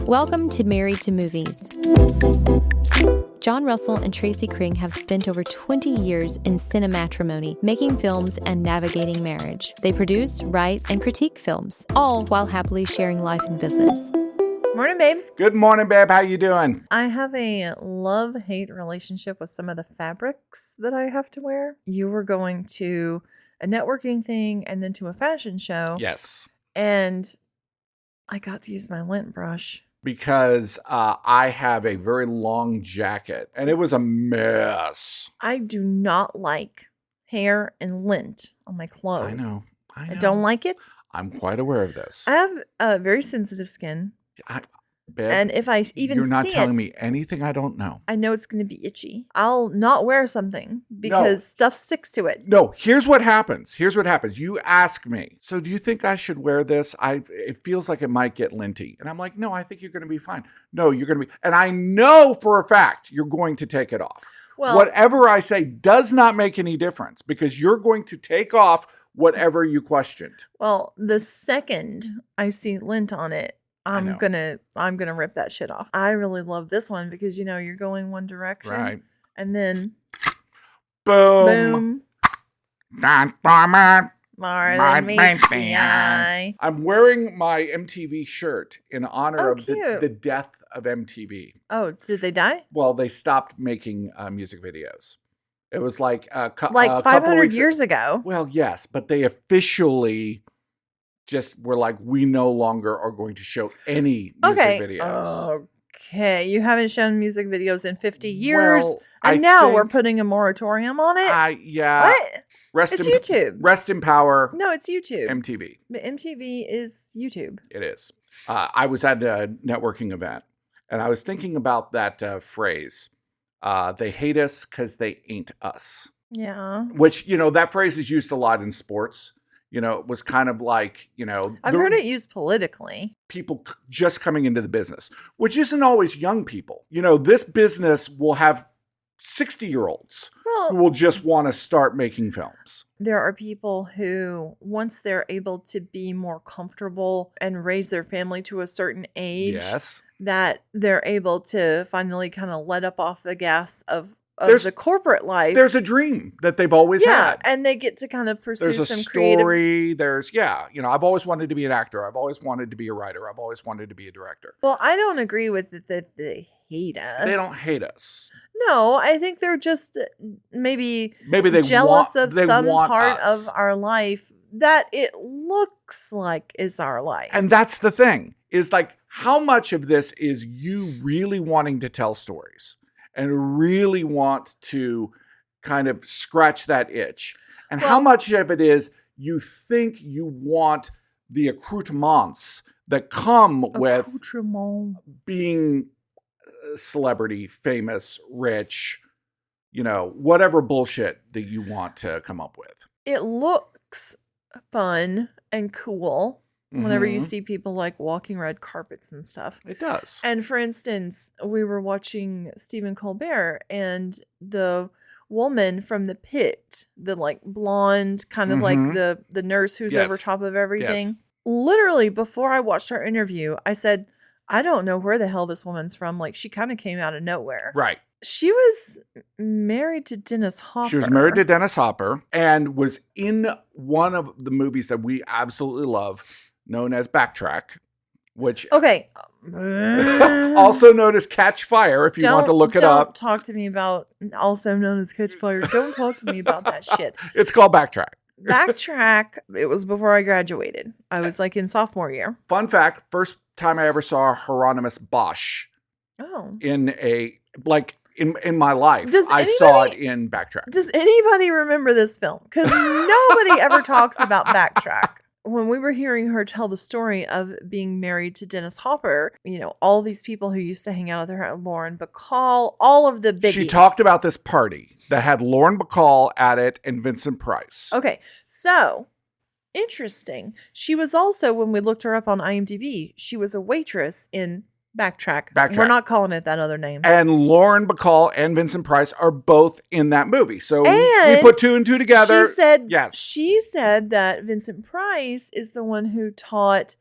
Welcome to Married to Movies. John Russell and Tracy Kring have spent over 20 years in cinematrimony, making films and navigating marriage. They produce, write, and critique films, all while happily sharing life and business. Morning, babe. Good morning, babe. How you doing? I have a love-hate relationship with some of the fabrics that I have to wear. You were going to a networking thing and then to a fashion show. Yes. And I got to use my lint brush. Because I have a very long jacket, and it was a mess. I do not like hair and lint on my clothes. I know. I don't like it. I'm quite aware of this. I have a very sensitive skin. Babe, And if I even you're not see telling it, me anything I don't know. I know it's going to be itchy. I'll not wear something because stuff sticks to it. No, here's what happens. You ask me, so do you think I should wear this? It feels like it might get linty. And I'm like, no, I think you're going to be fine. No, you're going to be. And I know for a fact you're going to take it off. Well, whatever I say does not make any difference because you're going to take off whatever you questioned. Well, the second I see lint on it, I'm gonna rip that shit off. I really love this one because you're going one direction, right? And then boom. More than meets the eye. I'm wearing my MTV shirt in honor of the death of MTV. Oh, did they die? Well, they stopped making music videos. It was like a 500 years ago. Well, yes, but they officially just were like, we no longer are going to show any music videos. Okay. You haven't shown music videos in 50 years. Well, and now we're putting a moratorium on it? Yeah. What? It's YouTube. Rest in power. No, it's YouTube. MTV. But MTV is YouTube. It is. I was at a networking event, and I was thinking about that phrase. They hate us because they ain't us. Yeah. Which, that phrase is used a lot in sports. It was kind of like, I've heard it used politically. People just coming into the business, which isn't always young people. This business will have 60-year-olds who will just want to start making films. There are people who, once they're able to be more comfortable and raise their family to a certain age, yes, that they're able to finally kind of let up off the gas of the corporate life. There's a dream that they've always had. And they get to kind of pursue some story. Creative... I've always wanted to be an actor. I've always wanted to be a writer. I've always wanted to be a director. Well, I don't agree with it that they hate us. They don't hate us. No, I think they're just maybe they jealous of some part us. of our life that it looks like is our life. And that's the thing, is like, how much of this is you really wanting to tell stories and really want to kind of scratch that itch? And how much of it is you think you want the accoutrements that come with being celebrity, famous, rich, whatever bullshit that you want to come up with. It looks fun and cool whenever you see people like walking red carpets and stuff. It does. And for instance, we were watching Stephen Colbert, and the woman from The Pit, the like blonde kind of like the nurse who's over top of everything. Yes. Literally before I watched her interview, I said, I don't know where the hell this woman's from. Like, she kind of came out of nowhere. Right. She was married to Dennis Hopper. She was married to Dennis Hopper and was in one of the movies that we absolutely love, known as Backtrack, which... Okay. also known as Catch Fire, if you want to look it up. Don't talk to me about, also known as Catch Fire. Don't talk to me about that shit. It's called Backtrack. Backtrack, it was before I graduated. I was like in sophomore year. Fun fact, first time I ever saw Hieronymus Bosch. Oh. In my life, I saw it in Backtrack. Does anybody remember this film? Because nobody ever talks about Backtrack. When we were hearing her tell the story of being married to Dennis Hopper, all these people who used to hang out with her, Lauren Bacall, all of the biggies. She talked about this party that had Lauren Bacall at it and Vincent Price. Okay, so interesting. She was also, when we looked her up on IMDb, she was a waitress in Backtrack. We're not calling it that other name. And Lauren Bacall and Vincent Price are both in that movie. So we put two and two together. She said that Vincent Price is the one who taught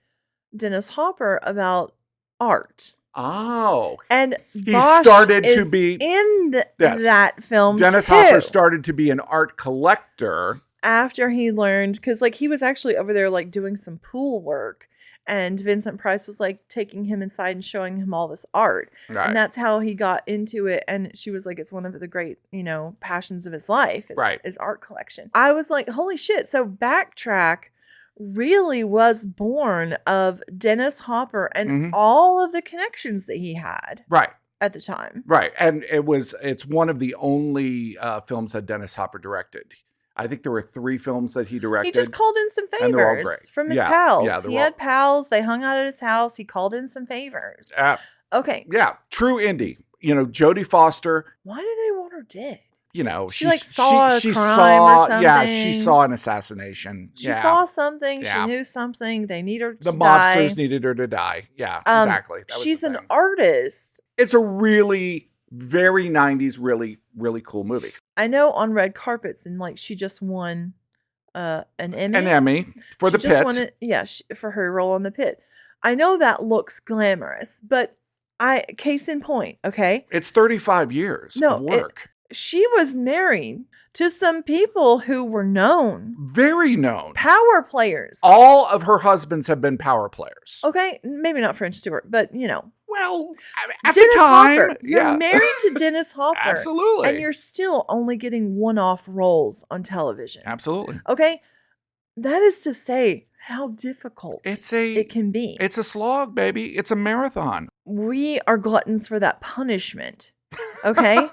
Dennis Hopper about art. Oh. And he Bosch started is to be in that film Dennis too. Hopper started to be an art collector. After he learned, because like he was actually over there like doing some pool work, and Vincent Price was like taking him inside and showing him all this art. Right. And that's how he got into it. And she was like, it's one of the great, passions of his life is art collection. I was like, holy shit. So Backtrack really was born of Dennis Hopper and all of the connections that he had. Right. At the time. Right. And it's one of the only films that Dennis Hopper directed. I think there were 3 films that he directed. He just called in some favors from his pals. Yeah, he had pals. They hung out at his house. He called in some favors. Okay. Yeah. True indie. Jodie Foster. Why do they want her dead? She saw a crime or something. Yeah, she saw an assassination. She saw something. Yeah. She knew something. They need her to die. The mobsters needed her to die. Yeah, exactly. She's an artist. It's a really, very 90s, really, really cool movie. I know on red carpets, and like she just won an Emmy. An Emmy for The Pit. For her role on The Pit. I know that looks glamorous, but case in point, okay? It's 35 years of work. She was married to some people who were known. Very known. Power players. All of her husbands have been power players. Okay, maybe not French Stewart, but Well, at Dennis the time. Hopper. You're married to Dennis Hopper. Absolutely. And you're still only getting one-off roles on television. Absolutely. Okay? That is to say how difficult it can be. It's a slog, baby. It's a marathon. We are gluttons for that punishment. Okay?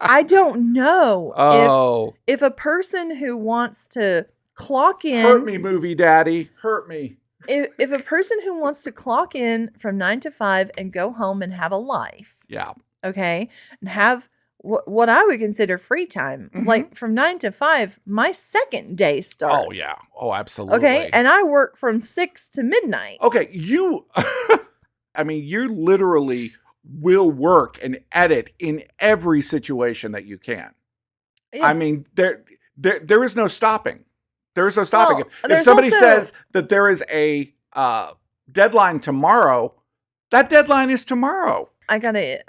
I don't know if a person who wants to clock in... Hurt me, movie daddy. Hurt me. If a person who wants to clock in from 9 to 5 and go home and have a life. Yeah. Okay? And have what I would consider free time. Like from 9 to 5, my second day starts. Oh, yeah. Oh, absolutely. Okay? And I work from 6 to midnight. Okay. You literally will work and edit in every situation that you can. Yeah. I mean, there is no stopping. There is no stopping. Well, if somebody says that there is a deadline tomorrow, that deadline is tomorrow. I got a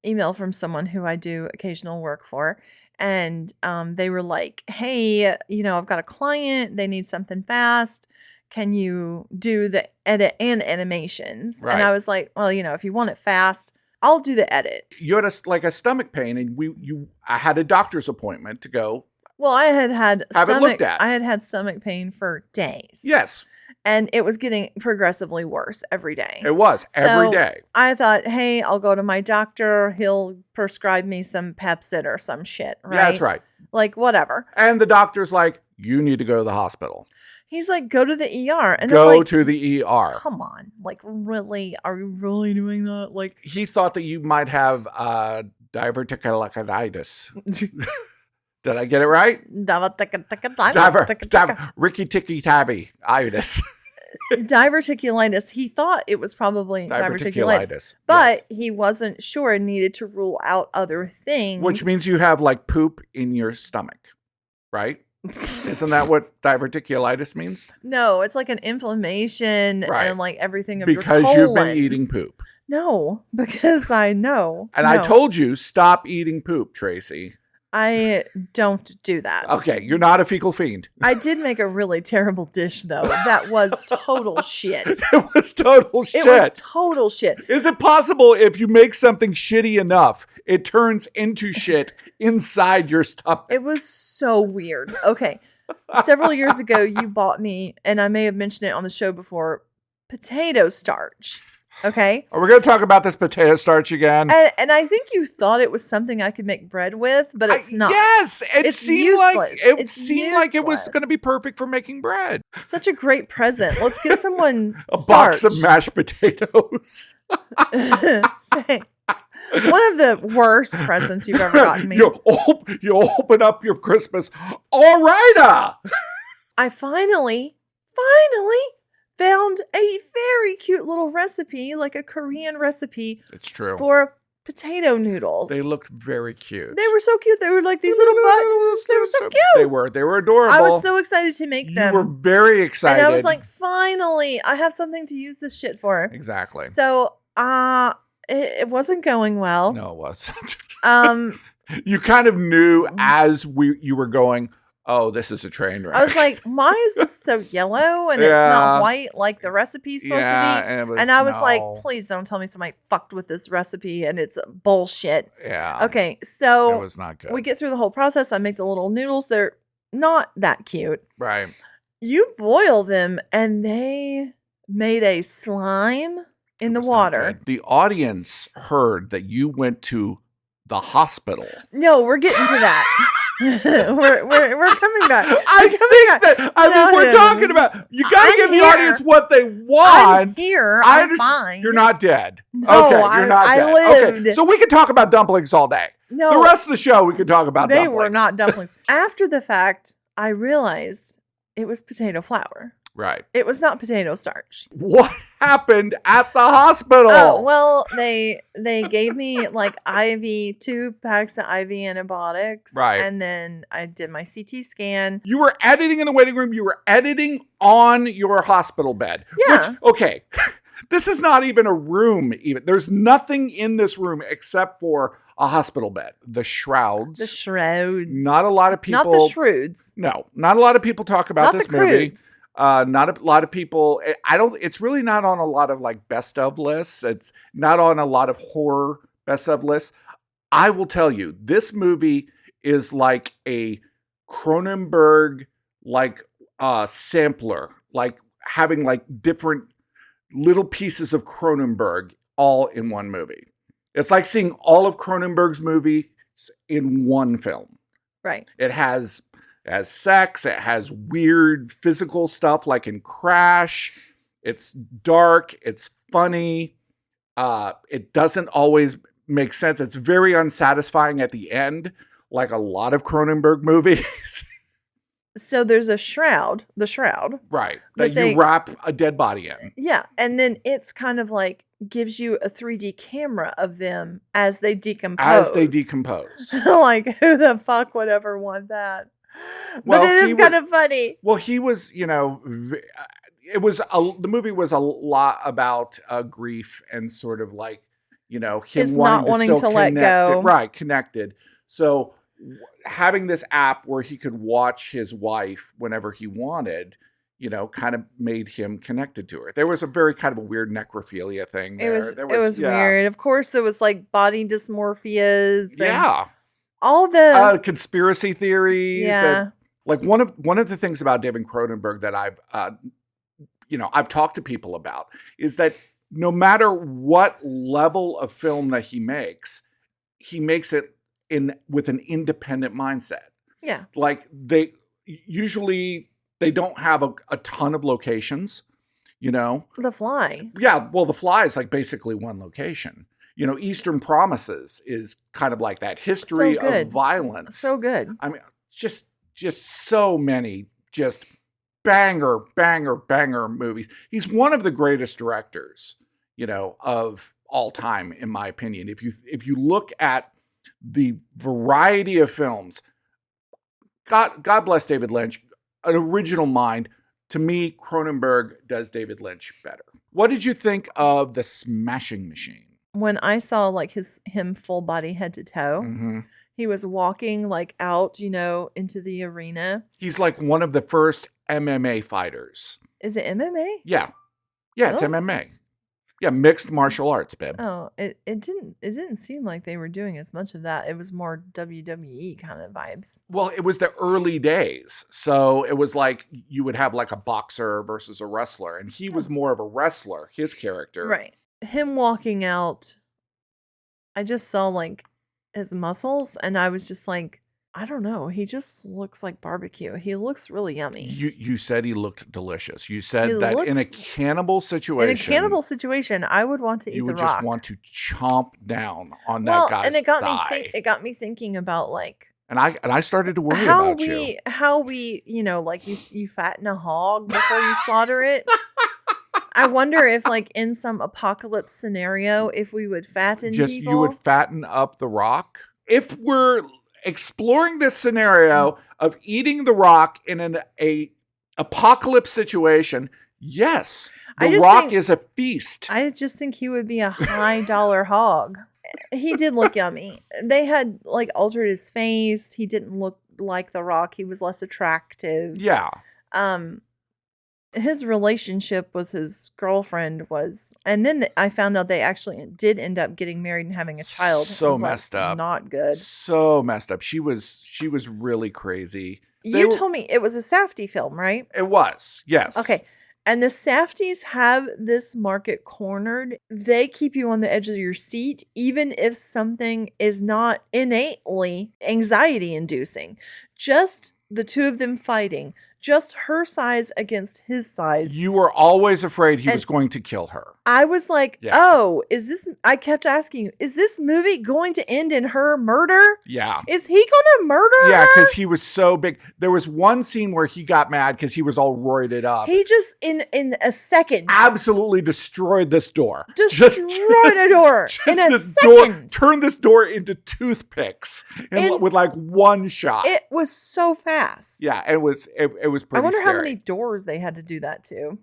email from someone who I do occasional work for, and they were like, hey, I've got a client. They need something fast. Can you do the edit and animations? Right. And I was like, well, if you want it fast, I'll do the edit. You had a stomach pain, and I had a doctor's appointment to go. Well, I had stomach pain for days. Yes. And it was getting progressively worse every day. It was every day. I thought, hey, I'll go to my doctor. He'll prescribe me some Pepcid or some shit, right? Yeah, that's right. Like, whatever. And the doctor's like, you need to go to the hospital. He's like, go to the ER. And go to the ER. Come on. Like, really? Are you really doing that? Like, he thought that you might have diverticulitis. Did I get it right? Ricky Ticky Tabby itis. Diverticulitis. He thought it was probably diverticulitis. But he wasn't sure and needed to rule out other things. Which means you have like poop in your stomach, right? Isn't that what diverticulitis means? No, it's like an inflammation and like everything of because your colon. You've been eating poop. No, because I know. And I told you, stop eating poop, Tracy. I don't do that. Okay, you're not a fecal fiend. I did make a really terrible dish, though. That was total shit. It was total shit. It was total shit. Is it possible if you make something shitty enough, it turns into shit inside your stomach? It was so weird. Okay. Several years ago, you bought me, and I may have mentioned it on the show before, potato starch. Okay. Are we going to talk about this potato starch again? And I think you thought it was something I could make bread with, but it's not. Yes. It seemed useless. like it was going to be perfect for making bread. Such a great present. Let's get someone a box of mashed potatoes. Thanks. One of the worst presents you've ever gotten me. You open up your Christmas. All right. I finally found a very cute little recipe, like a Korean recipe. It's true. For potato noodles. They looked very cute. They were so cute. They were like these little buttons. They were so cute. They were adorable. I was so excited to make them. You were very excited. And I was like, finally, I have something to use this shit for. Exactly. So It wasn't going well. No, it wasn't. You kind of knew as you were going, oh, this is a train wreck. I was like, why is this so yellow and it's not white like the recipe's supposed to be? And I was like, please don't tell me somebody fucked with this recipe and it's bullshit. Yeah. Okay, so it was not good. We get through the whole process. I make the little noodles. They're not that cute. Right. You boil them and they made a slime in the water. The audience heard that you went to the hospital. No, we're getting to that. we're coming back. We're talking about, you gotta give the audience what they want. I'm here. I'm fine. You're not dead. No, okay, you're not dead. I lived. Okay, so we can talk about dumplings all day. No, the rest of the show we could talk about dumplings. They were not dumplings. After the fact, I realized it was potato flour. Right. It was not potato starch. What happened at the hospital? Oh, well, they gave me like 2 packs of IV antibiotics. Right. And then I did my CT scan. You were editing in the waiting room. You were editing on your hospital bed. Yeah. Which, okay, this is not even a room even. There's nothing in this room except for a hospital bed. The shrouds. The shrouds. Not a lot of people. Not the shrewds. No, not a lot of people talk about this movie. Crudes. Not a lot of people. It's really not on a lot of like best of lists. It's not on a lot of horror best of lists. I will tell you, this movie is like a Cronenberg like sampler, like having like different little pieces of Cronenberg all in one movie. It's like seeing all of Cronenberg's movies in one film. Right. It has sex. It has weird physical stuff like in Crash. It's dark. It's funny. It doesn't always make sense. It's very unsatisfying at the end, like a lot of Cronenberg movies. So there's the shroud. Right. That you wrap a dead body in. Yeah. And then it's kind of like gives you a 3D camera of them as they decompose. Like, who the fuck would ever want that? Well, but it is kind of funny. Well, he was, the movie was a lot about grief and sort of like, him wanting to let go. Right, connected. So having this app where he could watch his wife whenever he wanted, kind of made him connected to her. There was a very kind of a weird necrophilia thing there. It was weird. Of course, there was like body dysmorphias. Yeah. All the conspiracy theories. Yeah. And, like one of the things about David Cronenberg that I've talked to people about is that no matter what level of film that he makes it with an independent mindset. Yeah. Like they don't have a ton of locations, The Fly. Yeah, well, The Fly is like basically one location. Eastern Promises is kind of like that history of violence. So good. I mean, just so many just banger movies. He's one of the greatest directors, of all time, in my opinion. If you look at the variety of films, God bless David Lynch, an original mind. To me, Cronenberg does David Lynch better. What did you think of The Smashing Machine? When I saw like him full body head to toe, he was walking like out, into the arena. He's like one of the first MMA fighters. Is it MMA? Yeah. Yeah, it's MMA. Yeah, mixed martial arts, babe. Oh, it didn't seem like they were doing as much of that. It was more WWE kind of vibes. Well, it was the early days. So it was like you would have like a boxer versus a wrestler. And he was more of a wrestler, his character. Right. Him walking out, I just saw like his muscles and I was just like, I don't know. He just looks like barbecue. He looks really yummy. You said he looked delicious. You said in a cannibal situation. I would want to eat The Rock. You would just want to chomp down on that guy's thigh. It got me thinking about like. And I started to worry about you. How we, like you fatten a hog before you slaughter it. I wonder if, like, in some apocalypse scenario, if we would fatten people. You would fatten up The Rock? If we're exploring this scenario of eating The Rock in a apocalypse situation, yes, I The just Rock think- is a feast. I just think he would be a high dollar hog. He did look yummy. They had like altered his face. He didn't look like The Rock. He was less attractive. Yeah. His relationship with his girlfriend was, and then I found out they actually did end up getting married and having a child. So I was messed up. Not good. So messed up. She was really crazy. You told me it was a Safdie film, right? It was. Yes. Okay. And the Safdies have this market cornered. They keep you on the edge of your seat, even if something is not innately anxiety inducing. Just the two of them fighting. Just her size against his size. You were always afraid he was going to kill her. I was like, oh, is this, I kept asking you, is this movie going to end in her murder? Yeah. Is he going to murder her? Yeah, because he was so big. There was one scene where he got mad because he was all roided up. He just, in a second. Absolutely destroyed this door. Destroyed a door in a second. Turned this door into toothpicks with like one shot. It was so fast. Yeah, it was pretty I wonder scary. how many doors they had to do that to.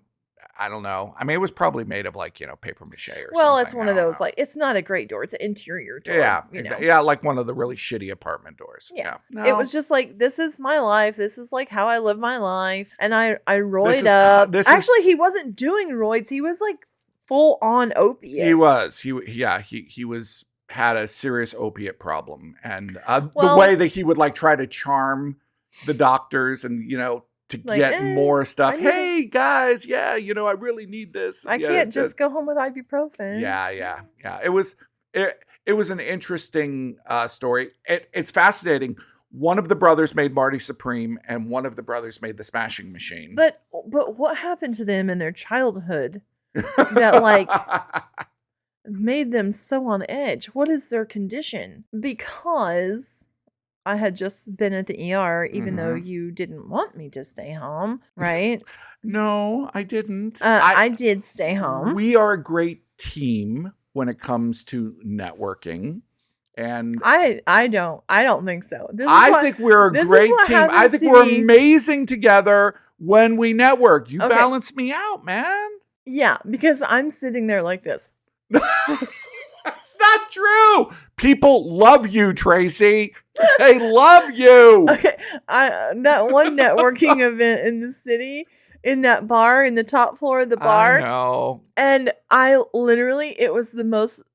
I don't know. I mean, it was probably made of like, paper mache or something. Well, it's one of those, like, it's not a great door. It's an interior door. Yeah, exactly. Yeah, like one of the really shitty apartment doors. Yeah. No. It was just like, this is my life. This is like how I live my life. And I roid up. Actually, he wasn't doing roids. He was like full on opiates. He was. He was had a serious opiate problem. And the way that he would like try to charm the doctors and, to like, get more stuff. Hey guys, I really need this. I can't just go home with ibuprofen. Yeah. It was an interesting story. It's fascinating. One of the brothers made Marty Supreme, and one of the brothers made the Smashing Machine. But what happened to them in their childhood that like made them so on edge? What is their condition? Because I had just been at the ER, even though you didn't want me to stay home, right? No, I didn't. I did stay home. We are a great team when it comes to networking. And I don't think so. I think we're a great team. I think we're amazing together when we network. You balance me out, man. Yeah, because I'm sitting there like this. That's not true. People love you, Tracy. They love you. Okay, that one networking event in the city, in that bar, in the top floor of the bar. I know. And I literally, it was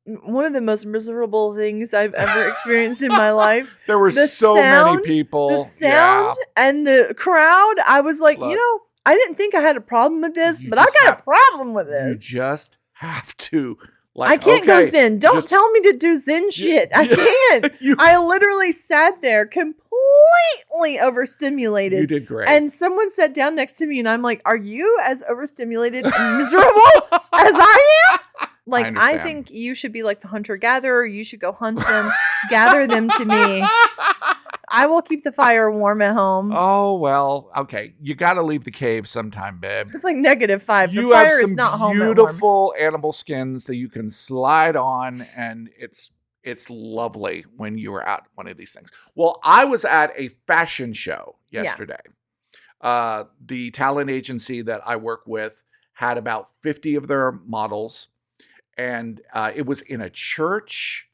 one of the most miserable things I've ever experienced in my life. There were many people. The sound and the crowd. I was like, I didn't think I had a problem with this, but I got a problem with this. You just have to. I can't go Zen. Don't tell me to do Zen shit. I can't. I literally sat there completely overstimulated. You did great. And someone sat down next to me and I'm like, are you as overstimulated and miserable as I am? Like, I think you should be like the hunter-gatherer. You should go hunt them, gather them to me. I will keep the fire warm at home. Oh, well, okay. You got to leave the cave sometime, babe. It's like -5. You the fire have is not home. Beautiful animal skins that you can slide on, and it's lovely when you are at one of these things. Well, I was at a fashion show yesterday. Yeah. The talent agency that I work with had about 50 of their models, and it was in a church.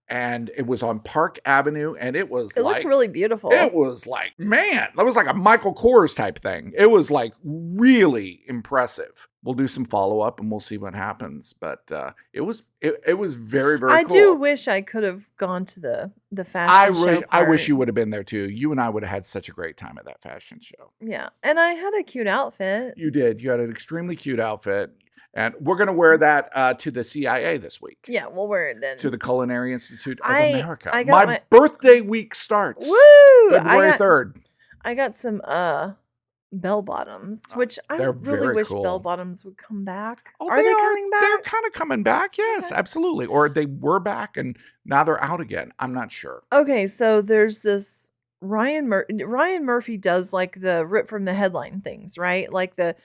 And it was on Park Avenue, and it looked really beautiful. It was like, man, that was like a Michael Kors type thing. It was like really impressive. We'll do some follow up, and we'll see what happens. But it was very, very cool. I do wish I could have gone to the fashion show part. I wish you would have been there too. You and I would have had such a great time at that fashion show. Yeah, and I had a cute outfit. You did. You had an extremely cute outfit. And we're going to wear that to the CIA this week. Yeah, we'll wear it then. To the Culinary Institute of America. My birthday week starts. Woo! February 3rd. I got some bell bottoms, which I really wish bell bottoms would come back. Oh, are they coming back? They're kind of coming back. Yes, absolutely. Or they were back and now they're out again. I'm not sure. Okay, so there's this Ryan Murphy does like the rip from the headline things, right? Like the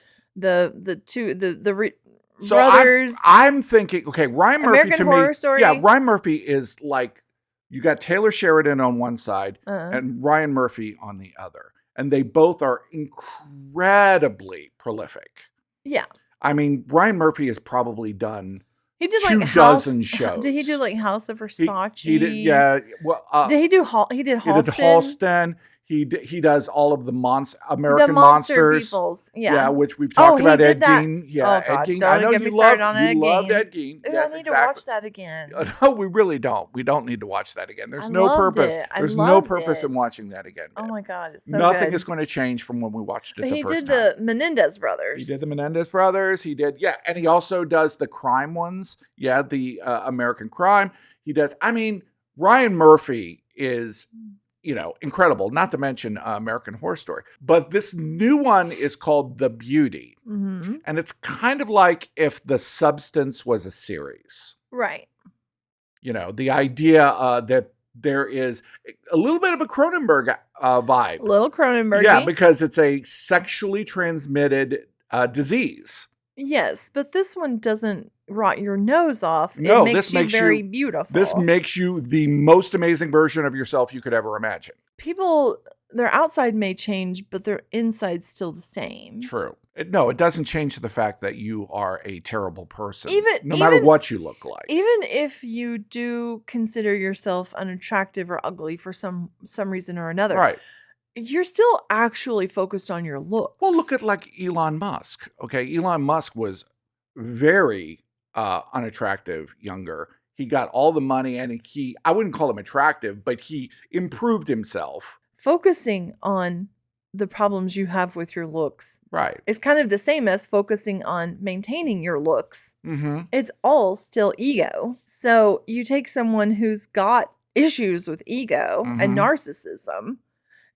brothers. I'm thinking, okay, Ryan Murphy American to Horror me. Story. Yeah, Ryan Murphy is like, you got Taylor Sheridan on one side and Ryan Murphy on the other. and they both are incredibly prolific. Yeah. I mean, Ryan Murphy has probably done he did 24 shows. Did he do like House of Versace? He did, yeah. Well, did he do Halston? He did Halston. He does all of the American Monsters. Peoples. Yeah, which we've talked about. Ed Gein. Yeah, oh, God, Ed Gein. I know you loved Ed Gein. Ooh, yes, I need to watch that again. No, we really don't. We don't need to watch that again. There's no purpose. There's no purpose in watching that again. Oh my God, it's so Nothing good. is going to change from when we watched it the first time. He did the Menendez brothers. He did the Menendez brothers. He did, and he also does the crime ones. Yeah, the American Crime. He does. I mean, Ryan Murphy is, incredible. Not to mention American Horror Story. But this new one is called The Beauty, and it's kind of like if The Substance was a series, right? The idea that there is a little bit of a Cronenberg vibe, little Cronenberg, yeah, because it's a sexually transmitted disease. Yes, but this one doesn't rot your nose off. No, this makes you very beautiful. This makes you the most amazing version of yourself you could ever imagine. People, their outside may change, but their inside's still the same. True. It doesn't change the fact that you are a terrible person, no matter what you look like. Even if you do consider yourself unattractive or ugly for some reason or another. Right. You're still actually focused on your looks. Well, look at like Elon Musk. Okay, Elon Musk was very unattractive younger. He got all the money and I wouldn't call him attractive, but he improved himself. Focusing on the problems you have with your looks. Right. It's kind of the same as focusing on maintaining your looks. Mm-hmm. It's all still ego. So you take someone who's got issues with ego and narcissism,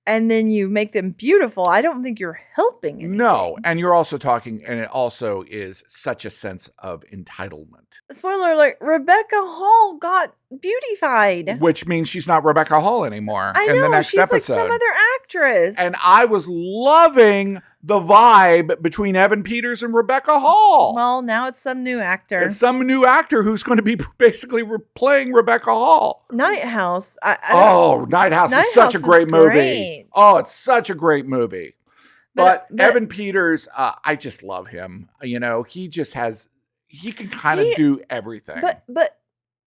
and then you make them beautiful. I don't think you're helping anything. No, and you're also talking, and it also is such a sense of entitlement. Spoiler alert, Rebecca Hall got beautified. Which means she's not Rebecca Hall anymore I know, in the next she's episode. Like some other actress. And I was loving the vibe between Evan Peters and Rebecca Hall. Well, now it's some new actor. It's some new actor who's going to be basically playing Rebecca Hall. Night House. Night House is such a great movie. Oh, it's such a great movie. But Evan Peters, I just love him. He can kind of do everything. But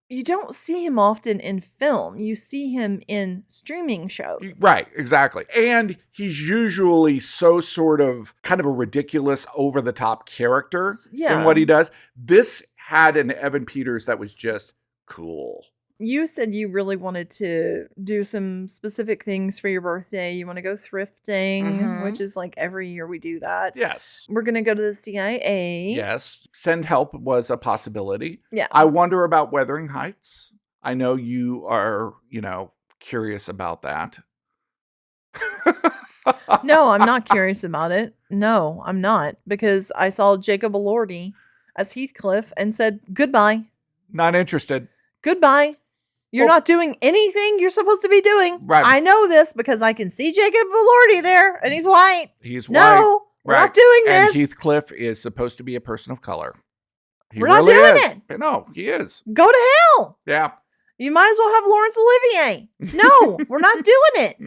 you don't see him often in film. You see him in streaming shows. Right, exactly. And he's usually so sort of kind of a ridiculous, over-the-top character in what he does. This had an Evan Peters that was just cool. You said you really wanted to do some specific things for your birthday. You want to go thrifting, which is like every year we do that. Yes. We're going to go to the CIA. Yes. Send help was a possibility. Yeah. I wonder about Wuthering Heights. I know you are, curious about that. No, I'm not curious about it. No, I'm not. Because I saw Jacob Elordi as Heathcliff and said, goodbye. Not interested. Goodbye. You're not doing anything you're supposed to be doing. Right. I know this because I can see Jacob Elordi there, and he's white. He's white. No, we're not doing this. And Heathcliff is supposed to be a person of color. We're not doing it. No, he is. Go to hell. Yeah. You might as well have Laurence Olivier. No, we're not doing it.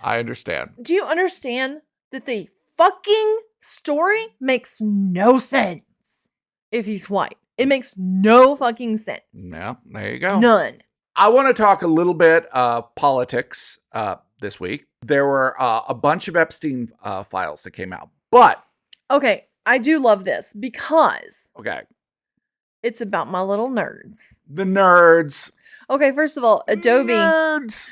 I understand. Do you understand that the fucking story makes no sense if he's white? It makes no fucking sense. Yeah, there you go. None. I want to talk a little bit of politics this week. There were a bunch of Epstein files that came out, but... Okay, I do love this because... Okay. It's about my little nerds. The nerds. Okay, first of all, Adobe... Nerds!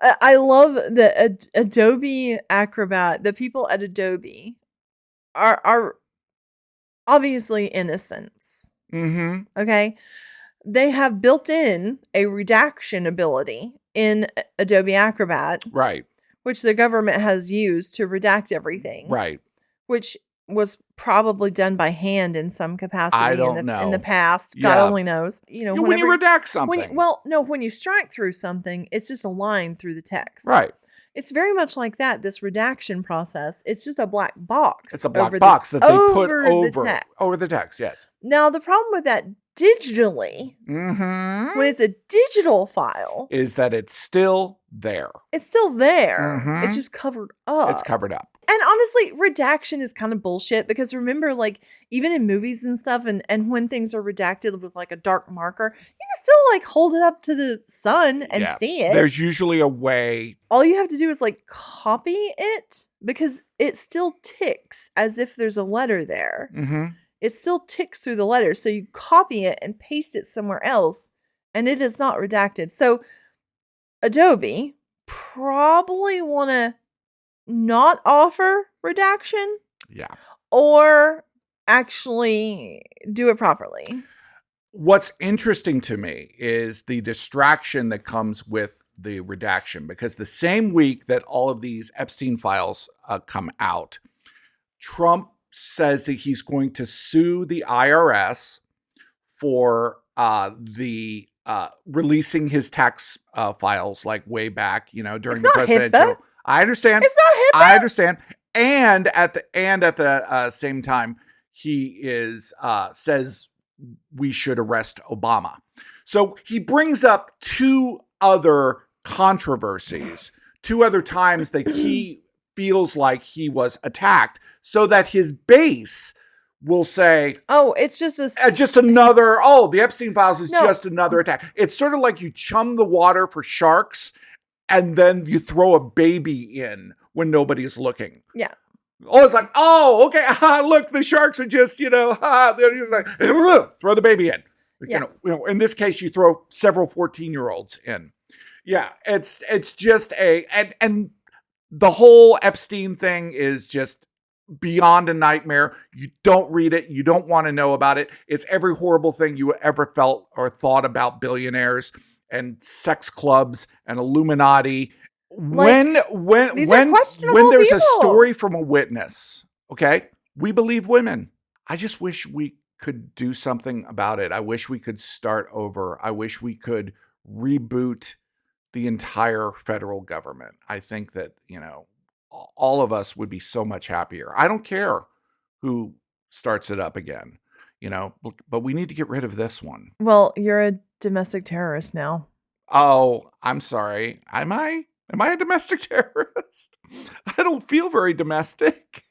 I love the Adobe Acrobat. The people at Adobe are obviously innocents. Mm-hmm. Okay. They have built in a redaction ability in Adobe Acrobat. Right. Which the government has used to redact everything. Right. Which was probably done by hand in some capacity. I don't know. In the past. God only knows. When you redact something. When you strike through something, it's just a line through the text. Right. It's very much like that, this redaction process. It's just a black box. It's a black box that they put over the text. Over the text, yes. Now, the problem with that digitally, when it's a digital file, is that it's still there. It's still there. It's just covered up. It's covered up. And honestly, redaction is kind of bullshit because remember, like, even in movies and stuff, and when things are redacted with like a dark marker, you can still like hold it up to the sun and see it. There's usually a way. All you have to do is like copy it because it still ticks as if there's a letter there. It still ticks through the letters. So you copy it and paste it somewhere else and it is not redacted. So Adobe probably want to not offer redaction. Yeah. Or actually do it properly. What's interesting to me is the distraction that comes with the redaction, because the same week that all of these Epstein files come out, Trump says that he's going to sue the IRS for the releasing his tax files like way back, during the presidential. I understand. It's not HIPAA. I understand. And at the same time, he says we should arrest Obama. So he brings up two other controversies, two other times that he feels like he was attacked, so that his base will say, "Oh, it's just another. Oh, the Epstein files is just another attack." It's sort of like you chum the water for sharks, and then you throw a baby in when nobody's looking. Yeah. Oh, it's like, oh, okay. Look, the sharks are just, they're just like, throw the baby in. Yeah. In this case, you throw several 14-year-olds in. Yeah, it's just and the whole Epstein thing is just beyond a nightmare. You don't read it. You don't want to know about it. It's every horrible thing you ever felt or thought about billionaires and sex clubs and Illuminati. When there's a story from a witness, okay, we believe women. I just wish we could do something about it. I wish we could start over. I wish we could reboot the entire federal government. I think that, all of us would be so much happier. I don't care who starts it up again, but we need to get rid of this one. Well, you're a domestic terrorist now. Oh, I'm sorry. Am I a domestic terrorist? I don't feel very domestic.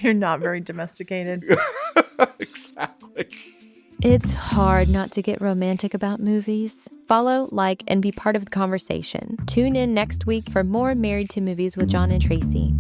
You're not very domesticated. Exactly. It's hard not to get romantic about movies. Follow, like, and be part of the conversation. Tune in next week for more Married to Movies with Jon and Tracy.